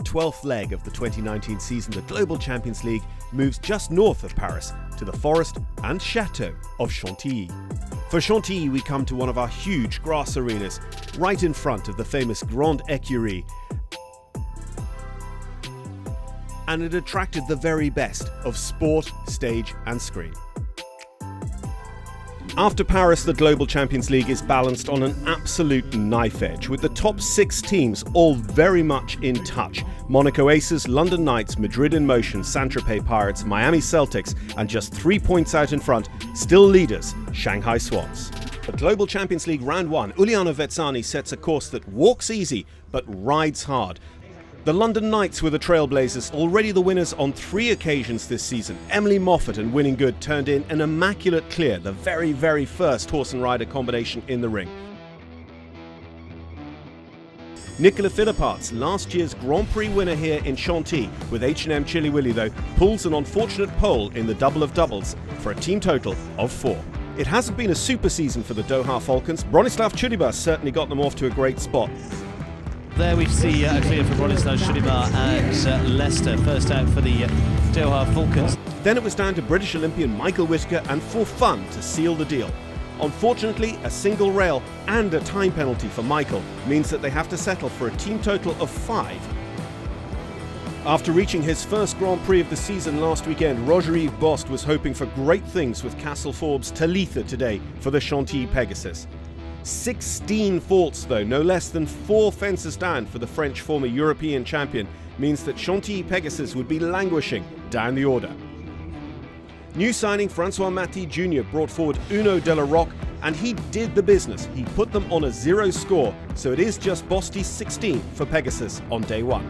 12th leg of the 2019 season, the Global Champions League moves just north of Paris to the forest and chateau of Chantilly. For Chantilly, we come to one of our huge grass arenas, right in front of the famous Grande Écurie, and it attracted the very best of sport, stage and screen. After Paris, the Global Champions League is balanced on an absolute knife edge, with the top 6 teams all very much in touch. Monaco Aces, London Knights, Madrid in Motion, Saint-Tropez Pirates, Miami Celtics, and just 3 points out in front, still leaders, Shanghai Swans. The Global Champions League Round 1, Uliana Vetsani sets a course that walks easy but rides hard. The London Knights were the trailblazers, already the winners on 3 occasions this season. Emily Moffat and Winning Good turned in an immaculate clear, the very first horse and rider combination in the ring. Nicola Philopart's last year's Grand Prix winner here in Chantilly with H&M Chilly Willy though pulls an unfortunate pole in the double of doubles for a team total of 4. It hasn't been a super season for the Doha Falcons. Bronislav Chudiba certainly got them off to a great spot. There we see a clear for Bronislav Chudiba at Leicester, first out for the Doha Falcons. Then it was down to British Olympian Michael Whittaker and For Fun to seal the deal. Unfortunately, a single rail and a time penalty for Michael means that they have to settle for a team total of 5. After reaching his first Grand Prix of the season last weekend, Roger-Yves Bost was hoping for great things with Castle-Forbes Talitha today for the Chantilly Pegasus. 16 faults though, no less than 4 fences down for the French former European champion, means that Chantilly Pegasus would be languishing down the order. New signing Francois Maty Jr. brought forward Uno de la Roque, and he did the business. He put them on a 0 score, so it is just Bosty's 16 for Pegasus on day 1.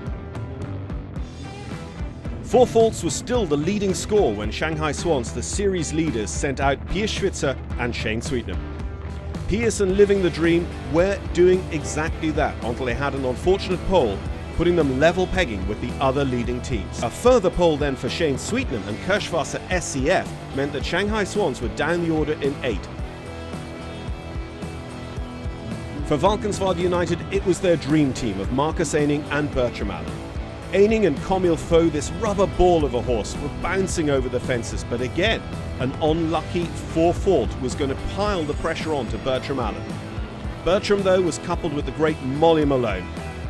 4 faults was still the leading score when Shanghai Swans, the series leaders, sent out Piers Schwitzer and Shane Sweetnam. Pearson living the dream were doing exactly that until they had an unfortunate pole, putting them level pegging with the other leading teams. A further pole then for Shane Sweetnam and Kirschwasser SCF meant that Shanghai Swans were down the order in 8. For Valkenswaard United, it was their dream team of Marcus Eining and Bertram Allen. Eining and Comil Faux, this rubber ball of a horse, were bouncing over the fences, but again, an unlucky 4 fault was going to pile the pressure on to Bertram Allen. Bertram, though, was coupled with the great Molly Malone.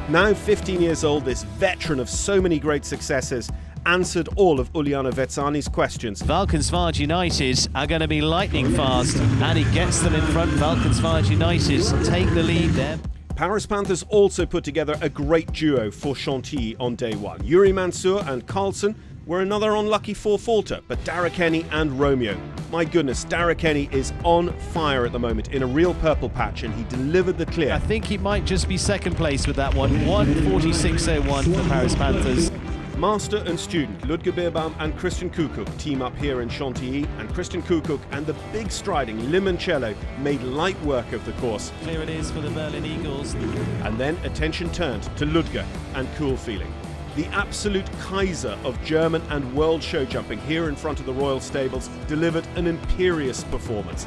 Now 15 years old, this veteran of so many great successes answered all of Uliana Vetsani's questions. Valkenswaard United are going to be lightning fast, and he gets them in front. Valkenswaard United take the lead there. Paris Panthers also put together a great duo for Chantilly on day 1. Yuri Mansour and Carlson were another unlucky 4-faulter, but Dara Kenny and Romeo. My goodness, Dara Kenny is on fire at the moment in a real purple patch, and he delivered the clear. I think he might just be second place with that one. 1:46.01 for Paris Panthers. Master and student Ludger Beerbaum and Christian Kukuk team up here in Chantilly, and Christian Kukuk and the big striding Limoncello made light work of the course. Clear it is for the Berlin Eagles. And then attention turned to Ludger and Cool Feeling. The absolute Kaiser of German and world show jumping here in front of the Royal Stables delivered an imperious performance.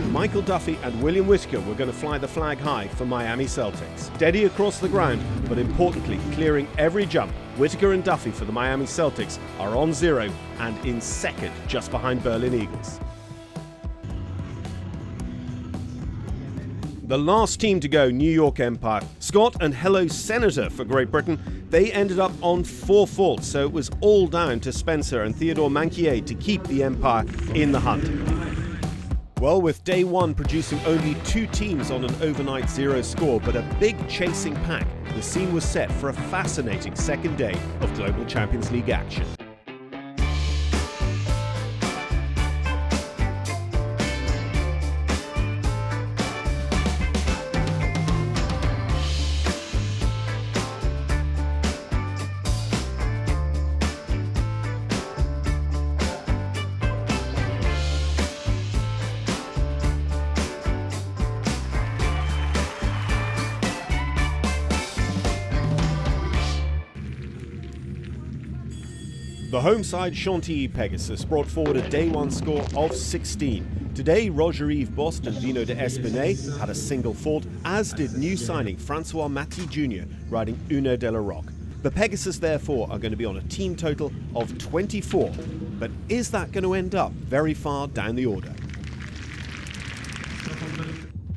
Michael Duffy and William Whittaker were going to fly the flag high for Miami Celtics. Steady across the ground, but importantly clearing every jump, Whittaker and Duffy for the Miami Celtics are on 0 and in second, just behind Berlin Eagles. The last team to go, New York Empire. Scott and Hello Senator for Great Britain, they ended up on 4 faults, so it was all down to Spencer and Theodore Manquier to keep the Empire in the hunt. Well, with day 1 producing only 2 teams on an overnight 0 score, but a big chasing pack, the scene was set for a fascinating second day of Global Champions League action. The home side Chantilly Pegasus brought forward a day 1 score of 16. Today, Roger-Yves Bost and Vino de Espinay had a single fault, as did new signing Francois Maty Jr. riding Uno de la Roque. The Pegasus, therefore, are going to be on a team total of 24. But is that going to end up very far down the order?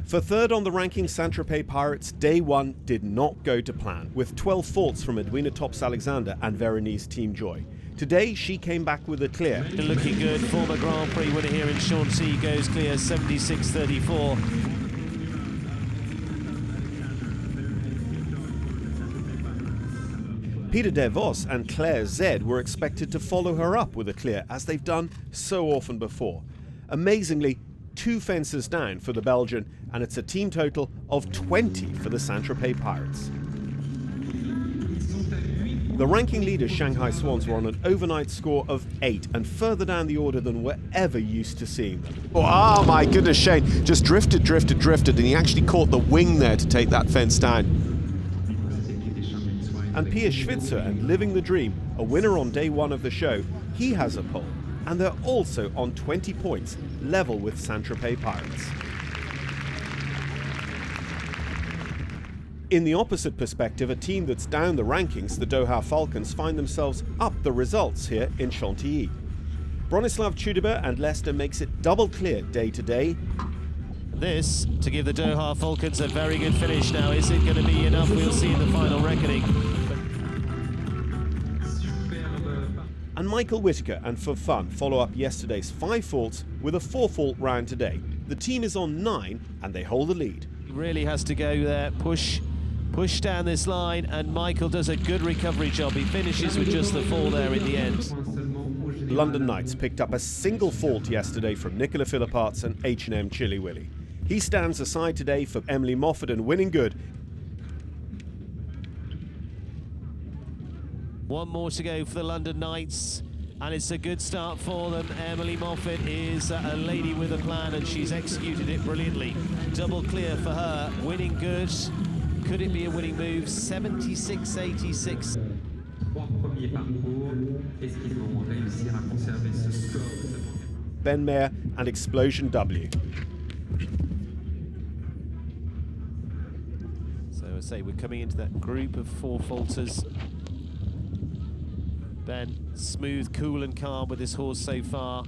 For third on the ranking, Saint-Tropez Pirates, day one did not go to plan, with 12 faults from Edwina Tops-Alexander and Veronique Team Joy. Today, she came back with a clear. Looking good. Former Grand Prix winner here in Chantilly goes clear 76.34. Peter DeVos and Claire Zed were expected to follow her up with a clear, as they've done so often before. Amazingly, 2 fences down for the Belgian, and it's a team total of 20 for the Saint-Tropez Pirates. The ranking leaders, Shanghai Swans, were on an overnight score of 8 and further down the order than we're ever used to seeing them. Oh my goodness, Shane just drifted, and he actually caught the wing there to take that fence down. And Pia Schwitzer and Living the Dream, a winner on day one of the show, he has a pole, and they're also on 20 points, level with Saint-Tropez Pirates. In the opposite perspective, a team that's down the rankings, the Doha Falcons, find themselves up the results here in Chantilly. Bronislav Chudiba and Leicester makes it double clear day to day. This to give the Doha Falcons a very good finish now. Is it going to be enough? We'll see in the final reckoning. And Michael Whitaker and For Fun follow up yesterday's 5 faults with a 4-fault round today. The team is on 9 and they hold the lead. He really has to go there, push down this line, and Michael does a good recovery job. He finishes with just the 4 there in the end. London Knights picked up a single fault yesterday from Nicola Philipparts and H&M Chili Willy. He stands aside today for Emily Moffat and Winning Good. One more to go for the London Knights, and it's a good start for them. Emily Moffat is a lady with a plan, and she's executed it brilliantly. Double clear for her. Winning Good. Could it be a winning move? 76.86. Ben Mayer and Explosion W. So I say we're coming into that group of 4 faulters. Ben, smooth, cool and calm with this horse so far.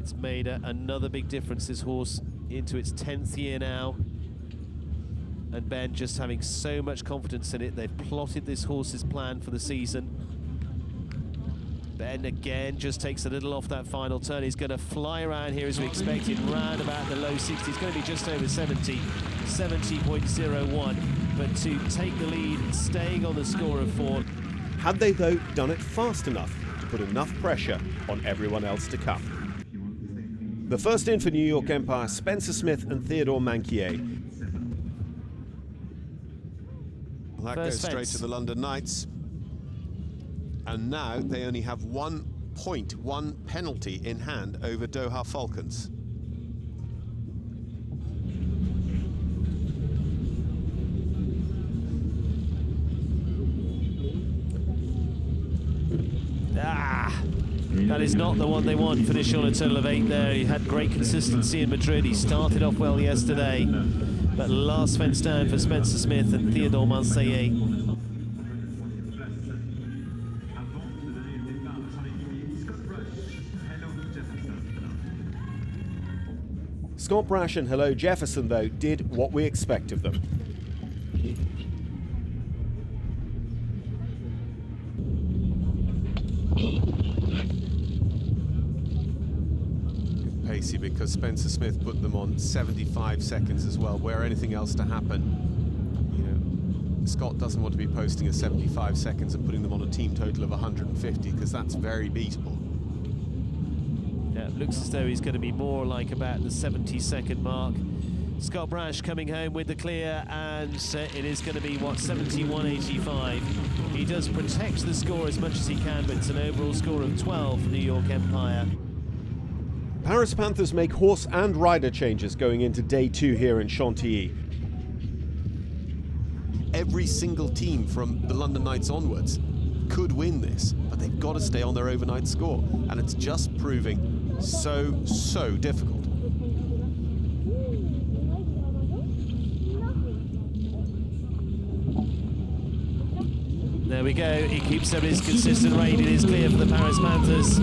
It's made another big difference, this horse, into its 10th year now. And Ben just having so much confidence in it. They've plotted this horse's plan for the season. Ben again just takes a little off that final turn. He's going to fly around here as we expected, round about the low 60s. It's going to be just over 70, 70.01. But to take the lead, staying on the score of 4. Had they, though, done it fast enough to put enough pressure on everyone else to come? The first in for New York Empire, Spencer Smith and Theodore Manquier. Well, that goes straight to the London Knights. And now they only have 1 point, 1 penalty in hand over Doha Falcons. That is not the one they want. Finish on a total of 8 there. He had great consistency in Madrid. He started off well yesterday, but last fence down for Spencer Smith and Theodore Manquier. Scott Brash and Hello Jefferson, though, did what we expect of them. Pacey, because Spencer Smith put them on 75 seconds as well. Were anything else to happen, you know, Scott doesn't want to be posting a 75 seconds and putting them on a team total of 150, because that's very beatable. Yeah, it looks as though he's going to be more like about the 70-second mark. Scott Brash coming home with the clear, and it is going to be, what, 71.85. He does protect the score as much as he can, but it's an overall score of 12 for New York Empire. Paris Panthers make horse and rider changes going into day 2 here in Chantilly. Every single team from the London Knights onwards could win this, but they've got to stay on their overnight score, and it's just proving so difficult. There we go. He keeps up his consistent rate. It is clear for the Paris Panthers.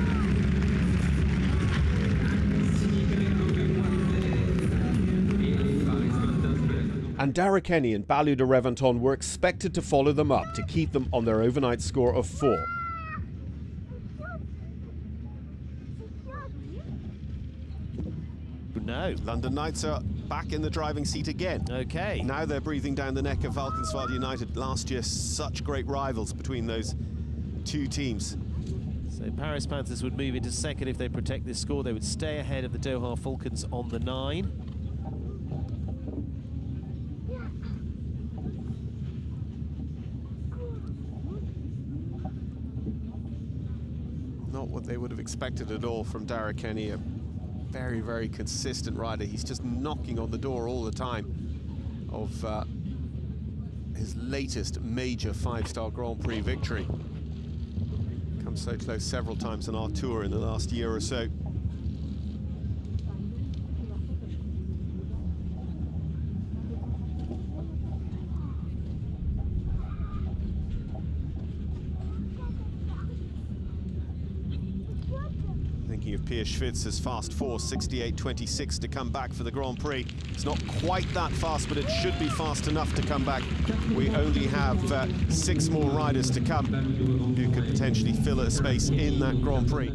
And Dara Kenny and Balou de Reventon were expected to follow them up to keep them on their overnight score of 4. No. London Knights are back in the driving seat again. Okay. Now they're breathing down the neck of Valkenswaard United. Last year, such great rivals between those two teams. So Paris Panthers would move into second if they protect this score. They would stay ahead of the Doha Falcons on the 9. Not what they would have expected at all from Dara Kenny. Very, very consistent rider. He's just knocking on the door all the time of his latest major 5-star Grand Prix victory. Come so close several times on our tour in the last year or so. Thinking of Piers Schwitzer's fast 4, 68.26 to come back for the Grand Prix. It's not quite that fast, but it should be fast enough to come back. We only have 6 more riders to come who could potentially fill a space in that Grand Prix.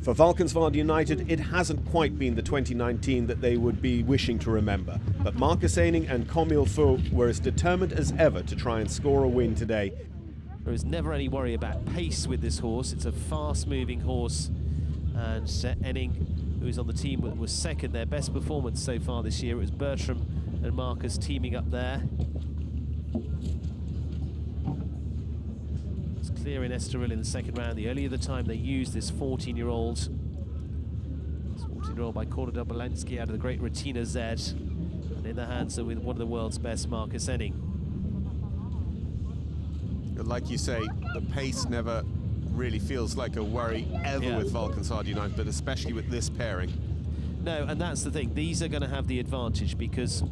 For Valkenswaard United, it hasn't quite been the 2019 that they would be wishing to remember. But Marcus Eining and Comil Faux were as determined as ever to try and score a win today. There is never any worry about pace with this horse. It's a fast-moving horse. And Eining, who is on the team, was second. Their best performance so far this year. It was Bertram and Marcus teaming up there. It's clear in Estoril in the second round. The only other time they used this 14-year-old. This 14-year-old by Korda Dobolensky out of the great Retina Z. And in the hands of one of the world's best, Marcus Eining. Like you say, the pace never really feels like a worry ever with Valkenswaard United, but especially with this pairing. No, and that's the thing. These are going to have the advantage because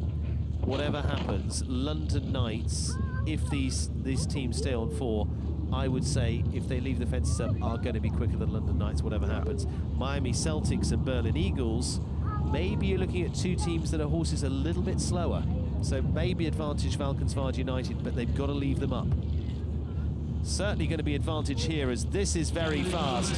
whatever happens, London Knights, if these teams stay on 4, I would say if they leave the fences up, are going to be quicker than London Knights, whatever happens. Miami Celtics and Berlin Eagles, maybe you're looking at 2 teams that are horses a little bit slower. So maybe advantage Valkenswaard United, but they've got to leave them up. Certainly going to be advantage here as this is very fast.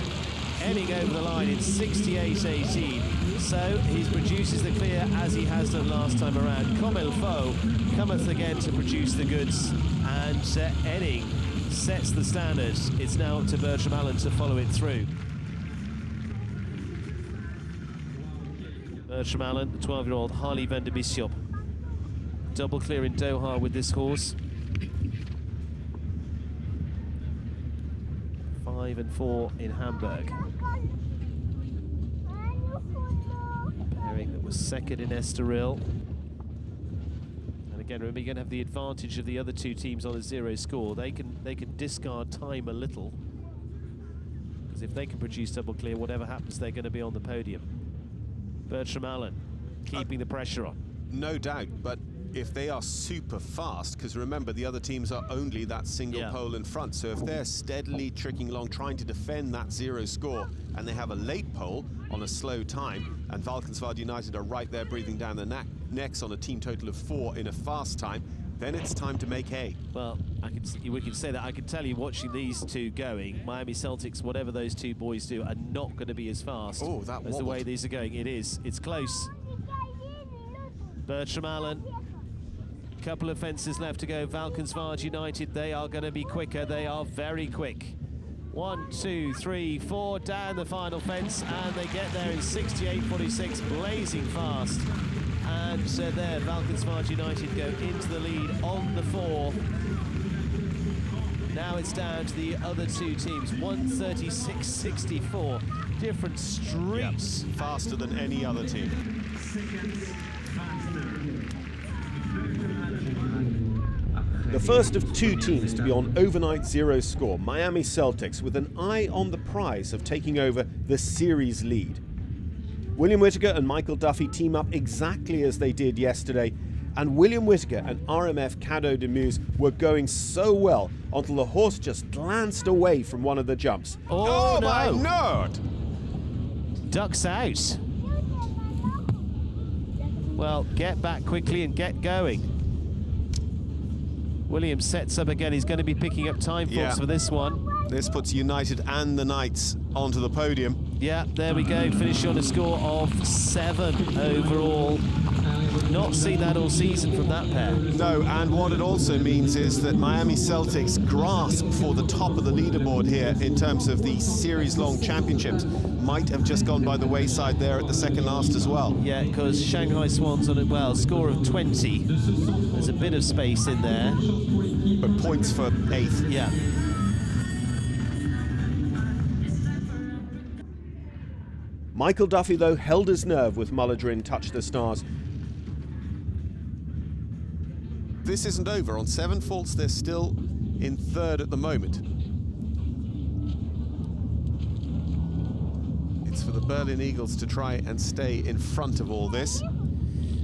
Eining over the line in 68.18. So he produces the clear as he has done last time around. Comil Faux cometh again to produce the goods, and Eining sets the standard. It's now up to Bertram Allen to follow it through. Bertram Allen, the 12-year-old Harley van der Bisschop. Double clear in Doha with this horse. 5 and 4 in Hamburg. Pairing that was second in Estoril. And again, remember, you're going to have the advantage of the other 2 teams on a 0 score. They can discard time a little, because if they can produce double clear, whatever happens, they're going to be on the podium. Bertram Allen keeping the pressure on. No doubt, but if they are super fast, because remember the other teams are only that single pole in front, so if they're steadily tricking along trying to defend that 0 score and they have a late pole on a slow time and Valkenswaard United are right there breathing down the necks on a team total of 4 in a fast time, then it's time to make hay. Well, we can say that. I can tell you, watching these 2 going, Miami Celtics, whatever those 2 boys do, are not going to be as fast as the way these are going. It's close. Bertram Allen. Couple of fences left to go. Valkenswaard United, they are going to be quicker. They are very quick. 1, 2, 3, 4 down the final fence, and they get there in 68.46, blazing fast. And there, Valkenswaard United go into the lead on the 4. Now it's down to the other 2 teams. 136.64. Different streets. Yep. Faster than any other team. The first of 2 teams to be on overnight 0 score, Miami Celtics, with an eye on the prize of taking over the series lead. William Whittaker and Michael Duffy team up exactly as they did yesterday, And William Whittaker and RMF Cadeau de Muse were going so well until the horse just glanced away from one of the jumps. Oh, no. my lord! Ducks out. Well, get back quickly and get going. Williams sets up again. He's going to be picking up time faults for this one. This puts United and the Knights onto the podium. Yeah, there we go. Finish on a score of 7 overall. Not seen that all season from that pair. No, and what it also means is that Miami Celtic's grasp for the top of the leaderboard here in terms of the series-long championships might have just gone by the wayside there at the second last as well. Yeah, because Shanghai Swans on it well. Score of 20. There's a bit of space in there. But points for 8th. Yeah. Michael Duffy, though, held his nerve with Mullerdrin touch the stars. This isn't over. On 7 faults, they're still in 3rd at the moment. It's for the Berlin Eagles to try and stay in front of all this.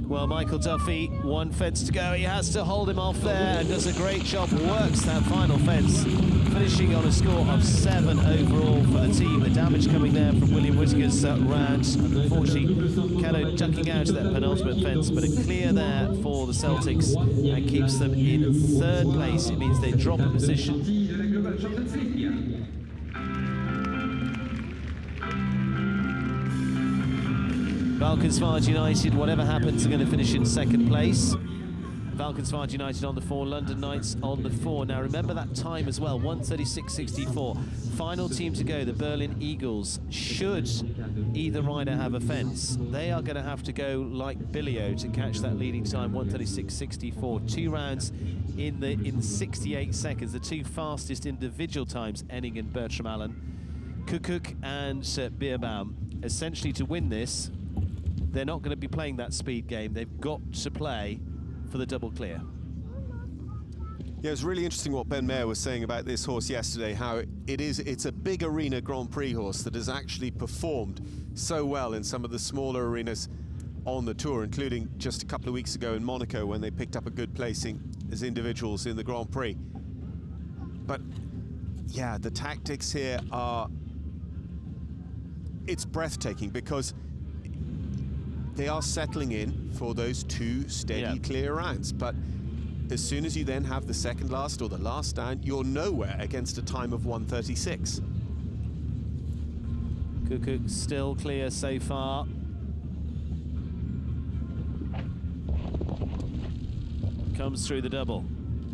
Well, Michael Duffy, 1 fence to go. He has to hold him off there and does a great job. Works that final fence, finishing on a score of 7 overall for the team. The damage coming there from William Whittaker's round. Unfortunately, Cadeau ducking out of that penultimate fence, but a clear there for the Celtics and keeps them in 3rd place. It means they drop a position. Valkenswaard United, whatever happens, are going to finish in 2nd place. Valkenswaard United on the 4, London Knights on the 4. Now remember that time as well, 1:36.64. Final team to go, the Berlin Eagles. Should either rider have a fence, they are going to have to go like Billio to catch that leading time, 1:36.64. 2 rounds in 68 seconds, the 2 fastest individual times, Enning and Bertram Allen. Kukuk and Beerbaum. Essentially, to win this, they're not going to be playing that speed game. They've got to play for the double clear. Yeah, it was really interesting what Ben Mayer was saying about this horse yesterday, how it's a big arena Grand Prix horse that has actually performed so well in some of the smaller arenas on the tour, including just a couple of weeks ago in Monaco when they picked up a good placing as individuals in the Grand Prix. But yeah, the tactics here it's breathtaking because they are settling in for those 2 steady, clear rounds. But as soon as you then have the second last or the last down, you're nowhere against a time of 1:36. Kukuk still clear so far. Comes through the double.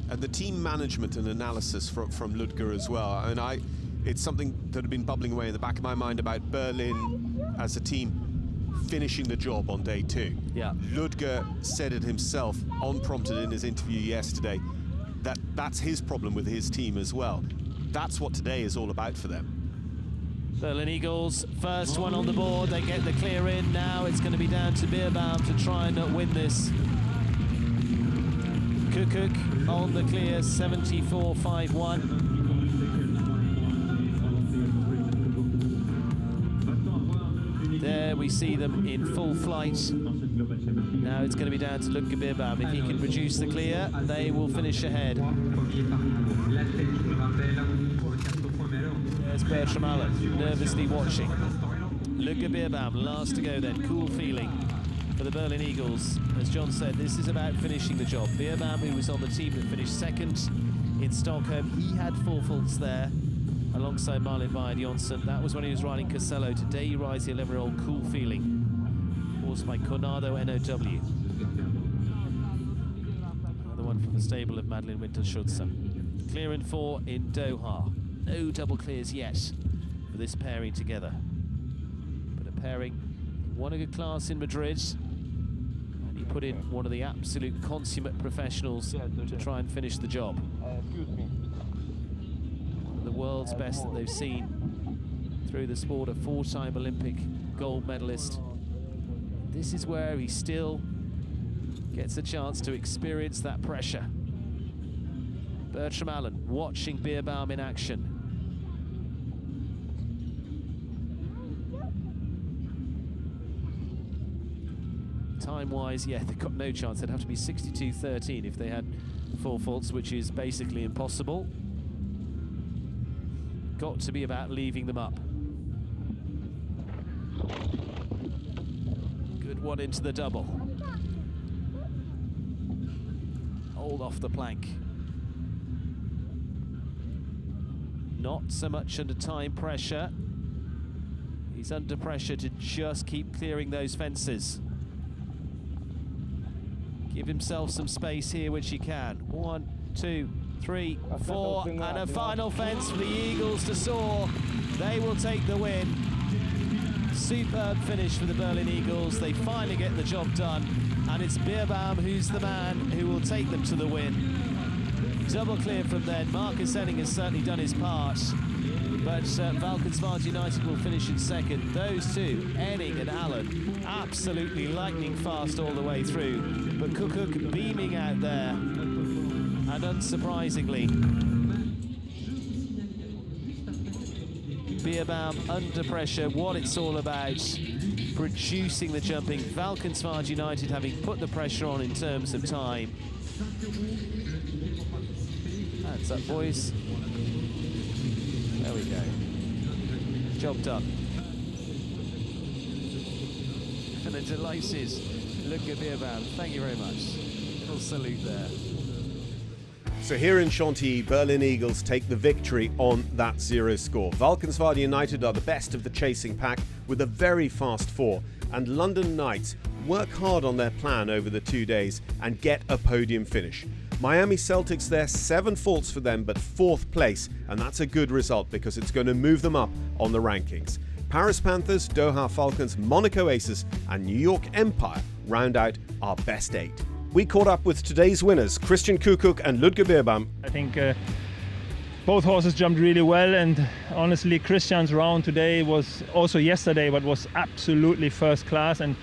And the team management and analysis from Ludger as well. And it's something that had been bubbling away in the back of my mind about Berlin as a team finishing the job on day 2. Yeah. Ludger said it himself, unprompted in his interview yesterday, that that's his problem with his team as well. That's what today is all about for them. Berlin Eagles, first one on the board. They get the clear in. Now it's going to be down to Beerbaum to try and win this. Kukuk on the clear, 74.51. There we see them in full flight. Now it's going to be down to Ludger Beerbaum. If he can produce the clear, they will finish ahead. There's Bertram Allen, nervously watching. Ludger Beerbaum, last to go then. Cool feeling for the Berlin Eagles. As John said, this is about finishing the job. Beerbaum, who was on the team that finished 2nd in Stockholm, he had 4 faults there, alongside Marlin Bayard Jonsson. That was when he was riding Casello. Today he rides the 11-year-old Cool Feeling, horsed by Cornado NOW. Another one from the stable of Madeline Winter-Schutzer. Clear in 4 in Doha. No double clears yet for this pairing together. But a pairing won a good class in Madrid, and he put in one of the absolute consummate professionals to try and finish the job. The world's best that they've seen through the sport, a 4-time Olympic gold medalist. This is where he still gets a chance to experience that pressure. Bertram Allen watching Beerbaum in action. time-wise, yeah, they've got no chance. They'd have to be 62.13 if they had 4 faults, which is basically impossible. Got to be about leaving them up. Good one into the double. Hold off the plank. Not so much under time pressure. He's under pressure to just keep clearing those fences. Give himself some space here, which he can. 1, 2, 3, 4, and a final fence for the Eagles to soar. They will take the win. Superb finish for the Berlin Eagles. They finally get the job done, and it's Beerbaum who's the man who will take them to the win. Double clear from then. Marcus Henning has certainly done his part, but Valkenswaard United will finish in second. Those two, Henning and Allen, absolutely lightning fast all the way through, but Kukuk beaming out there, and unsurprisingly, Beerbaum under pressure, what it's all about, producing the jumping. Valkenswaard United having put the pressure on in terms of time. Hands up, boys. There we go. Job done. And a delighted look at Beerbaum. Thank you very much. Little salute there. So here in Chantilly, Berlin Eagles take the victory on that 0 score. Valkenswaard United are the best of the chasing pack with a very fast 4, and London Knights work hard on their plan over the 2 days and get a podium finish. Miami Celtics there, 7 faults for them, but 4th place, and that's a good result because it's going to move them up on the rankings. Paris Panthers, Doha Falcons, Monaco Aces and New York Empire round out our best 8. We caught up with today's winners, Christian Kukuk and Ludger Beerbaum. I think both horses jumped really well, and honestly Christian's round today was also yesterday, but was absolutely first class, and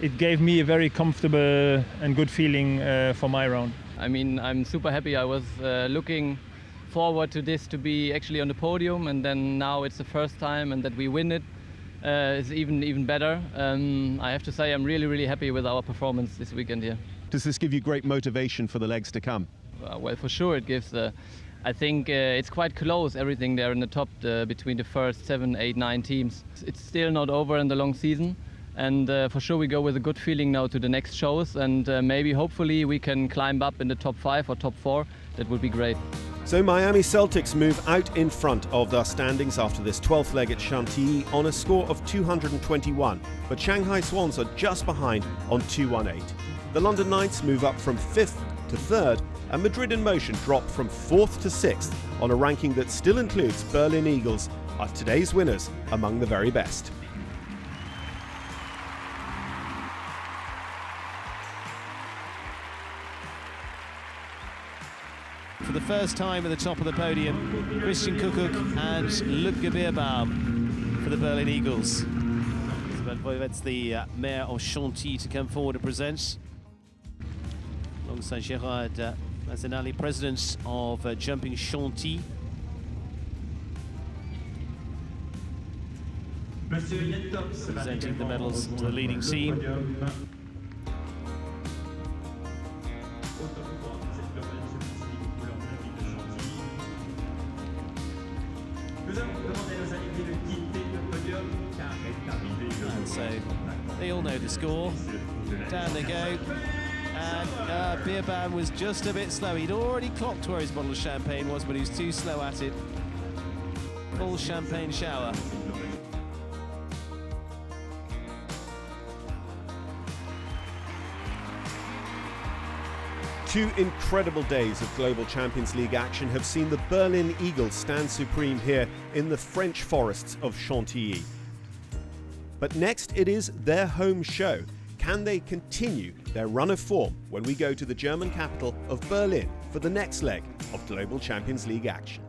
it gave me a very comfortable and good feeling for my round. I mean, I'm super happy. I was looking forward to this to be actually on the podium, and then now it's the first time, and that we win it is even better. I have to say I'm really happy with our performance this weekend here. Does this give you great motivation for the legs to come? Well, for sure it gives. I think it's quite close, everything there in the top between the first 7, 8, 9 teams. It's still not over in the long season. And for sure we go with a good feeling now to the next shows, and maybe hopefully we can climb up in the top 5 or top 4. That would be great. So Miami Celtics move out in front of their standings after this 12th leg at Chantilly on a score of 221, but Shanghai Swans are just behind on 218. The London Knights move up from 5th to 3rd, and Madrid in Motion drop from 4th to 6th on a ranking that still includes Berlin Eagles, are today's winners among the very best. For the first time at the top of the podium, Christian Kukuk and Ludger Beerbaum for the Berlin Eagles. That's the Mayor of Chantilly to come forward and present. Alongside Gérard Mazenali, President of Jumping Chantilly. Presenting the medals to the leading team. And so they all know the score. Down they go. And Beerbaum was just a bit slow. He'd already clocked where his bottle of champagne was, but he was too slow at it. Full champagne shower. Two incredible days of Global Champions League action have seen the Berlin Eagles stand supreme here in the French forests of Chantilly. But next it is their home show. Can they continue their run of form when we go to the German capital of Berlin for the next leg of Global Champions League action?